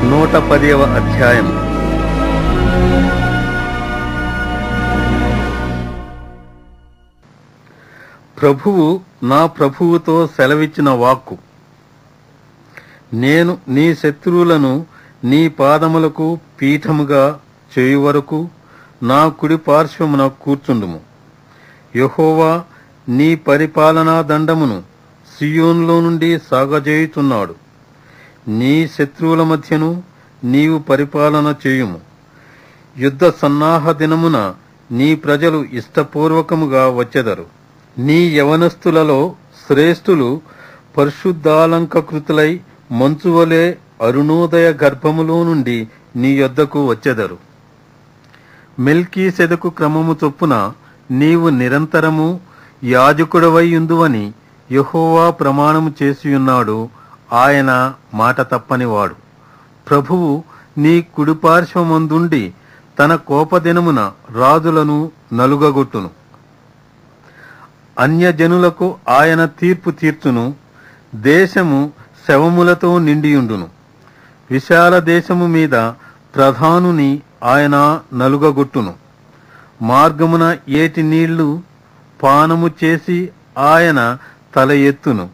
110వ అధ్యాయం. ప్రభువు నా ప్రభువుతో సెలవిచ్చిన వాక్కు: నేను నీ శత్రువులను నీ పాదములకు పీఠముగా చేయు వరకు నా కుడి పార్శ్వమున కూర్చుండుము. యెహోవా నీ పరిపాలనా దండమును సియోనులో నుండి సాగజేయుచున్నాడు. నీ శత్రువుల మధ్యను నీవు పరిపాలన చేయుము. యుద్ధ సన్నాహ దినమున నీ ప్రజలు ఇష్టపూర్వకముగా వచ్చెదరు. నీ యవనస్తులలో శ్రేష్ఠులు పరిశుద్ధాలంకృతులై మంచువలే అరుణోదయ గర్భములో నుండి నీ యొద్దకు వచ్చెదరు. మెల్కీసెదకు క్రమము చొప్పున నీవు నిరంతరము యాజకుడవై యుందువని యెహోవా ప్రమాణము చేసియున్నాడు. ఆయన మాట తప్పనివాడు. ప్రభువు నీ కుడిపార్శ్వమందుండి తన కోపదినమున రాజులను నలుగగొట్టును. అన్యజనులకు ఆయన తీర్పు తీర్చును. దేశము శవములతో నిండియుండును. విశాల దేశము మీద ప్రధానుని ఆయన నలుగగొట్టును. మార్గమున ఏటి నీళ్లు పానము చేసి ఆయన తల ఎత్తును.